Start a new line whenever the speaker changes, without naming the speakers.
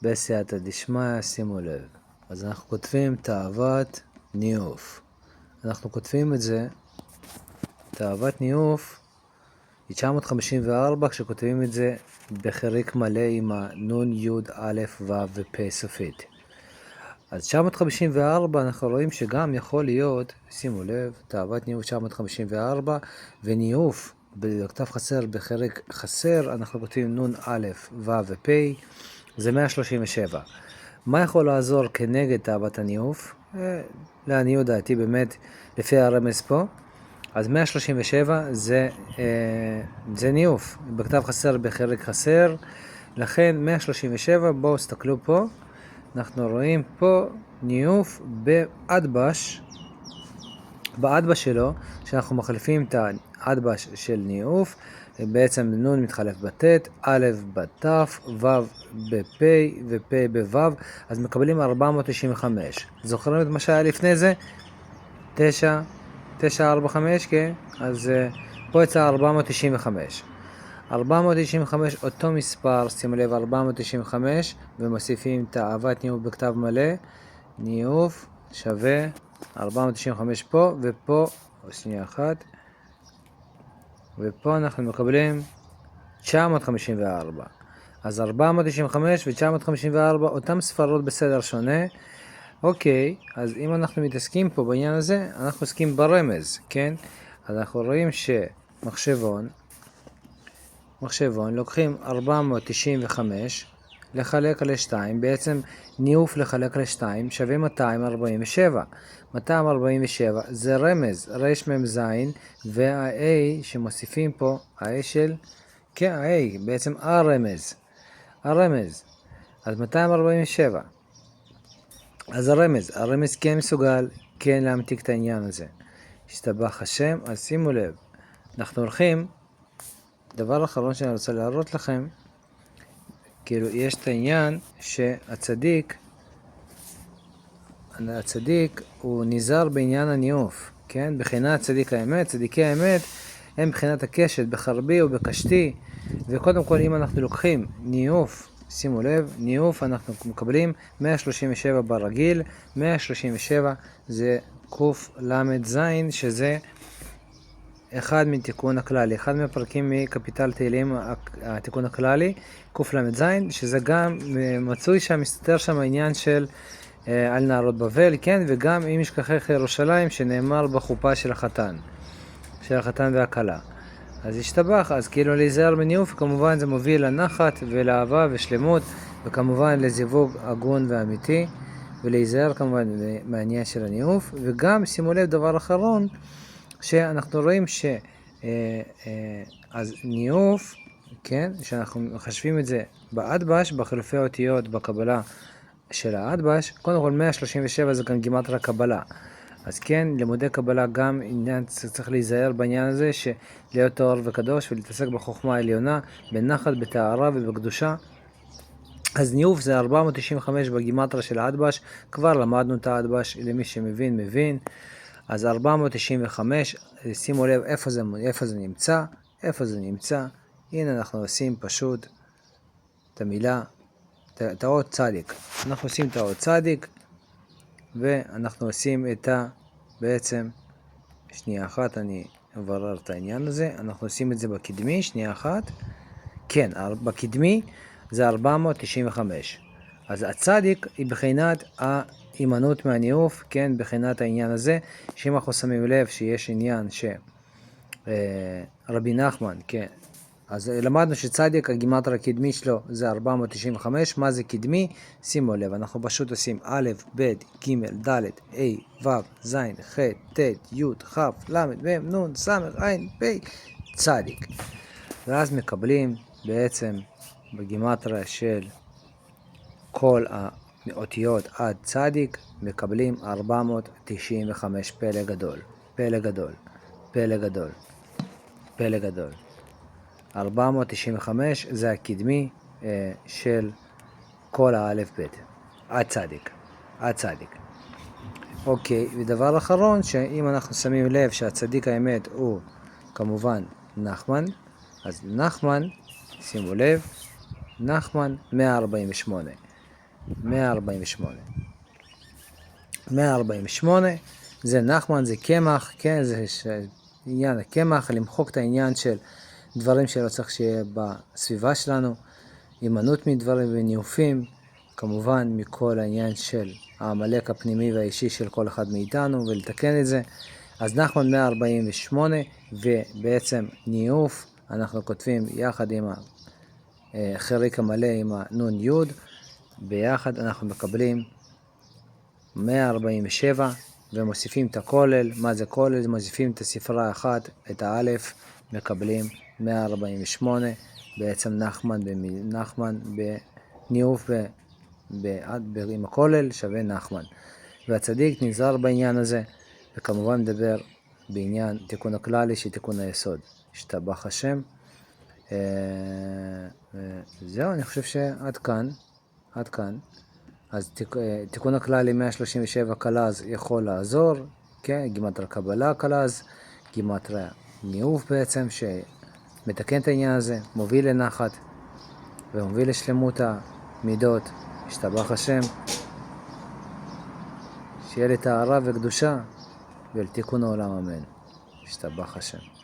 בסייעתא דשמיא, שימו לב. אז אנחנו כותבים תאוות ניאוף. אנחנו כותבים את זה, תאוות ניאוף, 954, כשכותבים את זה בחריק מלא עם הנון, יוד, א', ו' ופ' סופית. אז 954 אנחנו רואים שגם יכול להיות, שימו לב, תאוות ניאוף 954, וניאוף בכתב חסר בחריק חסר, אנחנו כותבים נון, א', ו' ופ', זה 137. מה יכול לעזור כנגד תאוות הניאוף? לעניות דעתי באמת, לפי הרמז פה, אז 137 זה ניאוף, בכתב חסר בחריק חסר, לכן 137, בואו תסתכלו פה, אנחנו רואים פה ניאוף באדבש שלו, שאנחנו מחליפים את האדבש של ניאוף, בעצם נון מתחלף בתת, א' בתף, ו' בפ' ופ' בו', אז מקבלים 495. זוכרים את מה שהיה לפני זה? 945, כן? אז פה יצא 495. 495 אותו מספר, שימו לב 495, ומוסיפים תאוות ניאוף בכתב מלא, ניאוף שווה 495 פה, ופה, שנייה אחת, ופה אנחנו מקבלים 954. אז 495 ו-954, אותם ספרות בסדר שונה. אוקיי, אז אם אנחנו מתעסקים פה בעניין הזה, אנחנו עוסקים ברמז, כן? אז אנחנו רואים שמחשבון, לוקחים 495 לחלק על 2, בעצם ניאוף לחלק על 2 שווה 247. 247 זה רמז, רש מם זין, וה-A שמוסיפים פה, ה-A של, כן, ה-A, בעצם הרמז. אז 247. אז הרמז כן מסוגל, כן להמתיק את העניין הזה. השתבח השם, אז שימו לב, אנחנו הולכים, דבר אחרון שאני רוצה להראות לכם, כאילו יש את העניין שהצדיק הוא נזהר בעניין הניאוף, כן? בחינת צדיק האמת, צדיקי האמת הם בחינת הקשת, בחרבי ובקשתי, וקודם כל אם אנחנו לוקחים ניאוף, שימו לב, ניאוף אנחנו מקבלים 137 ברגיל, 137 זה קוף למד זין, שזה אחד מתיקון הכללי, אחד מהפרקים מקפיטל תהילים, התיקון הכללי, קוף למד זין, שזה גם מצוי שם, מסתתר שם העניין של על נהרות בבל, כן, וגם אם ישכחך ירושלים, שנאמר בחופה של החתן והכלה. אז השתבח, אז כאילו להיזהר מניאוף, כמובן זה מוביל לנחת ולאהבה ושלמות, וכמובן לזיווג הגון ואמיתי, ולהיזהר כמובן מהעניין של הניאוף, וגם שימו לב דבר אחרון, שאנחנו רואים אז ניאוף, כן, שאנחנו מחשבים את זה באדבש, בחילופי אותיות בקבלה של האדבש, קודם כל 137 זה גם גימטריה קבלה, אז כן, לימודי קבלה גם עניין צריך להיזהר בעניין הזה, שלהיות טהור וקדוש ולהתעסק בחוכמה העליונה, בנחת, בטהרה ובקדושה. אז ניאוף זה 495 בגימטריה של האדבש, כבר למדנו את האדבש, למי שמבין מבין. אז 495, שימו לב איפה זה נמצא, הנה אנחנו עושים פשוט את המילה, את האות צדיק, אנחנו עושים את האות צדיק, ואנחנו עושים את בעצם, שנייה אחת אני אברר את העניין הזה, אנחנו עושים את זה בקדמי, שנייה אחת, כן, בקדמי זה 495, אז הצדיק היא בחינת הימנעות מהניאוף, כן, בחינת העניין הזה, שאם אנחנו שמים לב שיש עניין רבי נחמן, כן, אז למדנו שצדיק הגימטריה הקדמי שלו זה 495, מה זה קדמי? שימו לב, אנחנו פשוט עושים א', ב', ג', ד', ה', ו', ז', ח', ט', י', כ', ל', מ', נ', ס', ע', פ', צדיק. ואז מקבלים בעצם בגימטריה של כל האותיות עד צדיק, מקבלים 495 פלא גדול. 495 זה הקדמי של כל האלף בית, עד צדיק. אוקיי, ודבר אחרון, שאם אנחנו שמים לב שהצדיק האמת הוא כמובן נחמן, אז נחמן, שימו לב, נחמן 148. 148. 148 זה נחמן, זה קמח, כן, זה עניין הקמח, למחוק את העניין של דברים שלא צריך שיהיה בסביבה שלנו, הימנעות מדברים וניופים, כמובן מכל העניין של העמלק הפנימי והאישי של כל אחד מאיתנו, ולתקן את זה. אז נחמן 148, ובעצם ניוף, אנחנו כותבים יחד עם החריק המלא עם הנון יוד, ביחד אנחנו מקבלים 147, ומוסיפים את הכולל. מה זה כולל? מוסיפים את הספרה אחת, את האלף, מקבלים 148, בעצם נחמן בניוף עם הכולל שווה נחמן. והצדיק נזהר בעניין הזה, וכמובן מדבר בעניין תיקון הכללי שתיקון היסוד. השתבח השם. זהו, אני חושב שעד כאן. אז תיקון הכללי 137 קלז יכול לעזור, כן? גימטריה קבלה קלז, גימטריה ניאוף בעצם, שמתקן את העניין הזה, מוביל לנחת, ומוביל לשלמות המידות. השתבח השם. שיהיה לי טהרה וקדושה, ולתיקון העולם אמן. השתבח השם.